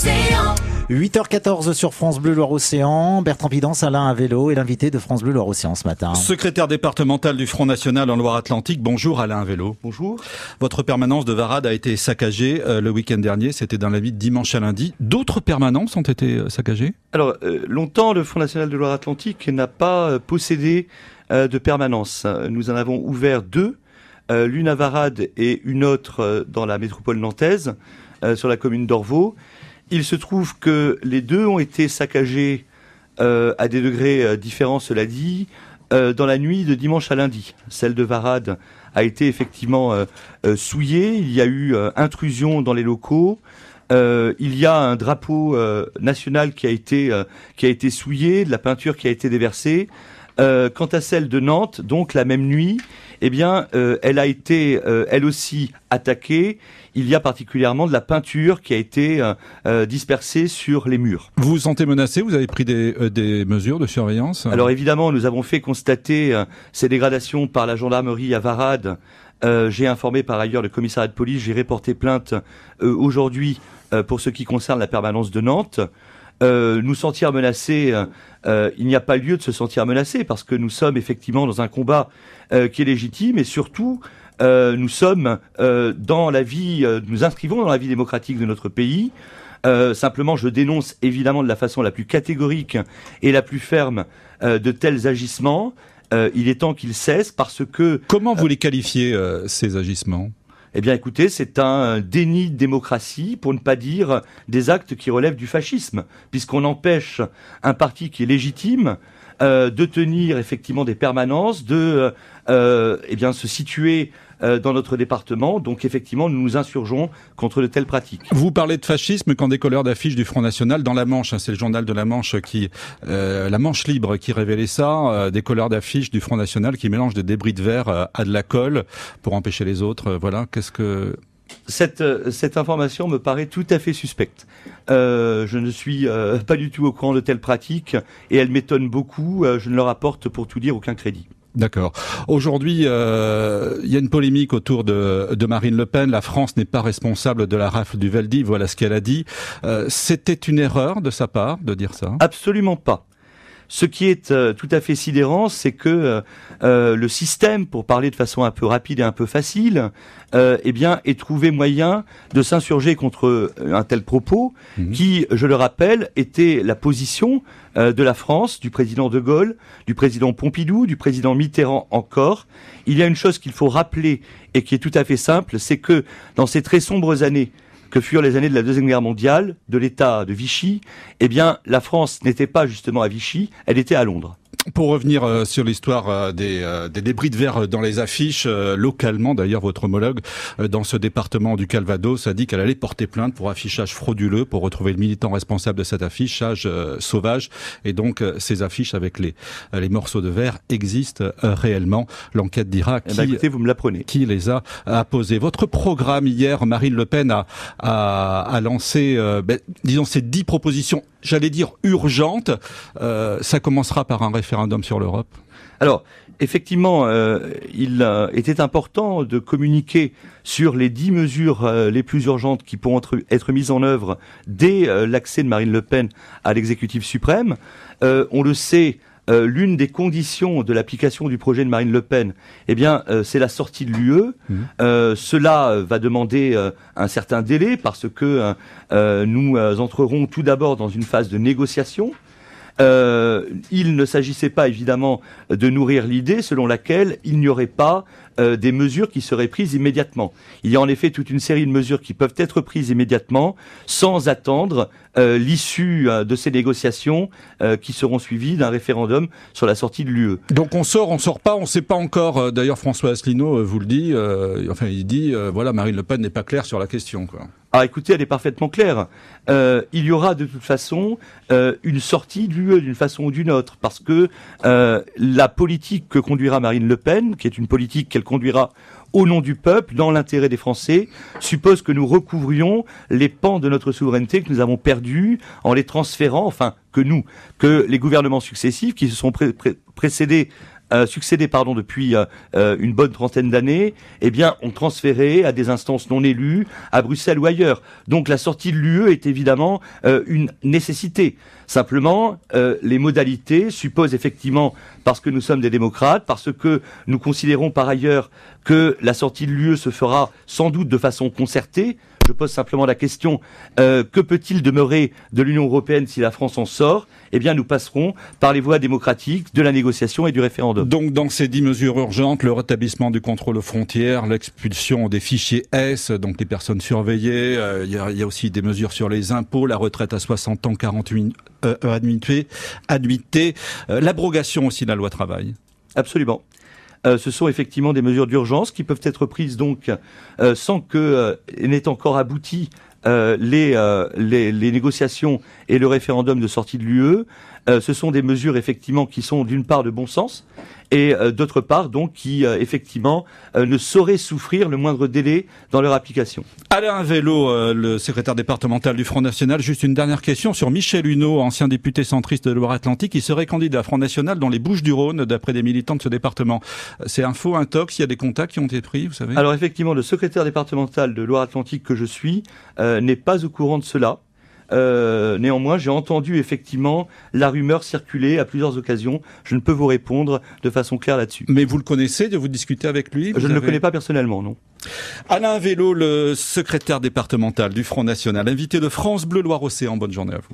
Loire-Océan. 8h14 sur France Bleu Loire-Océan. Bertrand Pidance, Alain à vélo est l'invité de France Bleu Loire-Océan ce matin. Secrétaire départemental du Front National en Loire-Atlantique. Bonjour Alain à vélo. Bonjour. Votre permanence de Varade a été saccagée le week-end dernier. C'était dans la nuit de dimanche à lundi. D'autres permanences ont été saccagées ? Alors, longtemps, le Front National de Loire-Atlantique n'a pas possédé de permanence. Nous en avons ouvert deux, l'une à Varade et une autre dans la métropole nantaise, sur la commune d'Orvaux. Il se trouve que les deux ont été saccagés à des degrés différents, cela dit, dans la nuit de dimanche à lundi. Celle de Varade a été effectivement souillée. Il y a eu intrusion dans les locaux. Il y a un drapeau national qui a été souillé, de la peinture qui a été déversée. Quant à celle de Nantes, donc la même nuit, eh bien, elle a été elle aussi attaquée. Il y a particulièrement de la peinture qui a été dispersée sur les murs. Vous vous sentez menacé ? Vous avez pris des mesures de surveillance ? Alors évidemment, nous avons fait constater ces dégradations par la gendarmerie à Varade. J'ai informé par ailleurs le commissariat de police. J'ai reporté plainte aujourd'hui pour ce qui concerne la permanence de Nantes. Nous sentir menacés, il n'y a pas lieu de se sentir menacé parce que nous sommes effectivement dans un combat qui est légitime et surtout nous sommes dans la vie, nous inscrivons dans la vie démocratique de notre pays. Simplement, je dénonce évidemment de la façon la plus catégorique et la plus ferme de tels agissements. Il est temps qu'ils cessent parce que... Comment vous les qualifiez, ces agissements ? Eh bien, écoutez, c'est un déni de démocratie, pour ne pas dire des actes qui relèvent du fascisme, puisqu'on empêche un parti qui est légitime de tenir effectivement des permanences, de se situer dans notre département. Donc effectivement, nous nous insurgeons contre de telles pratiques. Vous parlez de fascisme quand des colleurs d'affiches du Front National dans La Manche, c'est le journal de La Manche La Manche Libre qui révélait ça, des colleurs d'affiches du Front National qui mélangent des débris de verre à de la colle pour empêcher les autres. Voilà, qu'est-ce que... Cette information me paraît tout à fait suspecte. Je ne suis pas du tout au courant de telles pratiques et elle m'étonne beaucoup. Je ne leur apporte, pour tout dire, aucun crédit. D'accord. Aujourd'hui, il y a une polémique autour de Marine Le Pen. La France n'est pas responsable de la rafle du Veldiv. Voilà ce qu'elle a dit. C'était une erreur de sa part de dire ça ? Absolument pas. Ce qui est tout à fait sidérant, c'est que le système, pour parler de façon un peu rapide et un peu facile, ait trouvé moyen de s'insurger contre un tel propos, qui, je le rappelle, était la position de la France, du président de Gaulle, du président Pompidou, du président Mitterrand encore. Il y a une chose qu'il faut rappeler et qui est tout à fait simple, c'est que dans ces très sombres années que furent les années de la Deuxième Guerre mondiale, de l'État de Vichy, eh bien, la France n'était pas justement à Vichy, elle était à Londres. Pour revenir sur l'histoire des débris de verre dans les affiches, localement d'ailleurs votre homologue dans ce département du Calvados a dit qu'elle allait porter plainte pour affichage frauduleux, pour retrouver le militant responsable de cet affichage sauvage. Et donc ces affiches avec les morceaux de verre existent réellement. L'enquête dira écoutez, vous me l'apprenez. Qui les a apposés. Votre programme hier, Marine Le Pen a lancé, disons, ces 10 propositions, j'allais dire urgentes. Ça commencera par un référendum sur l'Europe. Alors, effectivement, il était important de communiquer sur les 10 mesures les plus urgentes qui pourront être mises en œuvre dès l'accès de Marine Le Pen à l'exécutif suprême. On le sait, l'une des conditions de l'application du projet de Marine Le Pen, c'est la sortie de l'UE. Cela va demander un certain délai parce que nous entrerons tout d'abord dans une phase de négociation. Il ne s'agissait pas évidemment de nourrir l'idée selon laquelle il n'y aurait pas des mesures qui seraient prises immédiatement. Il y a en effet toute une série de mesures qui peuvent être prises immédiatement sans attendre l'issue de ces négociations qui seront suivies d'un référendum sur la sortie de l'UE. Donc on sort pas, on ne sait pas encore. D'ailleurs François Asselineau vous le dit, il dit voilà, Marine Le Pen n'est pas claire sur la question, quoi. Ah, écoutez, elle est parfaitement claire. Il y aura de toute façon une sortie de l'UE d'une façon ou d'une autre, parce que la politique que conduira Marine Le Pen, qui est une politique qu'elle conduira au nom du peuple, dans l'intérêt des Français, suppose que nous recouvrions les pans de notre souveraineté que nous avons perdus en les transférant, que les gouvernements successifs qui se sont précédés succédé depuis une bonne trentaine d'années, eh bien, ont transféré à des instances non élues, à Bruxelles ou ailleurs. Donc la sortie de l'UE est évidemment une nécessité. Simplement, les modalités supposent effectivement, parce que nous sommes des démocrates, parce que nous considérons par ailleurs que la sortie de l'UE se fera sans doute de façon concertée. Je pose simplement la question, que peut-il demeurer de l'Union européenne si la France en sort? Eh bien, nous passerons par les voies démocratiques de la négociation et du référendum. Donc, dans ces 10 mesures urgentes, le rétablissement du contrôle aux frontières, l'expulsion des fichiers S, donc les personnes surveillées, il y a aussi des mesures sur les impôts, la retraite à 60 ans, 48 annuités, l'abrogation aussi de la loi travail. Absolument. Ce sont effectivement des mesures d'urgence qui peuvent être prises donc sans que n'aient encore abouti les négociations et le référendum de sortie de l'UE. Ce sont des mesures effectivement qui sont d'une part de bon sens et d'autre part donc qui effectivement ne sauraient souffrir le moindre délai dans leur application. Alain Vélo, le secrétaire départemental du Front National, juste une dernière question sur Michel Huneau, ancien député centriste de Loire-Atlantique, qui serait candidat à Front National dans les Bouches-du-Rhône, d'après des militants de ce département. C'est un faux, un tox, il y a des contacts qui ont été pris, vous savez? Alors effectivement, le secrétaire départemental de Loire-Atlantique que je suis n'est pas au courant de cela. Néanmoins, j'ai entendu effectivement la rumeur circuler à plusieurs occasions. Je ne peux vous répondre de façon claire là-dessus. Mais vous le connaissez, de vous discuter avec lui? Je ne le connais pas personnellement, non. Alain Vélo, le secrétaire départemental du Front National, invité de France Bleu Loire-Océan. Bonne journée à vous.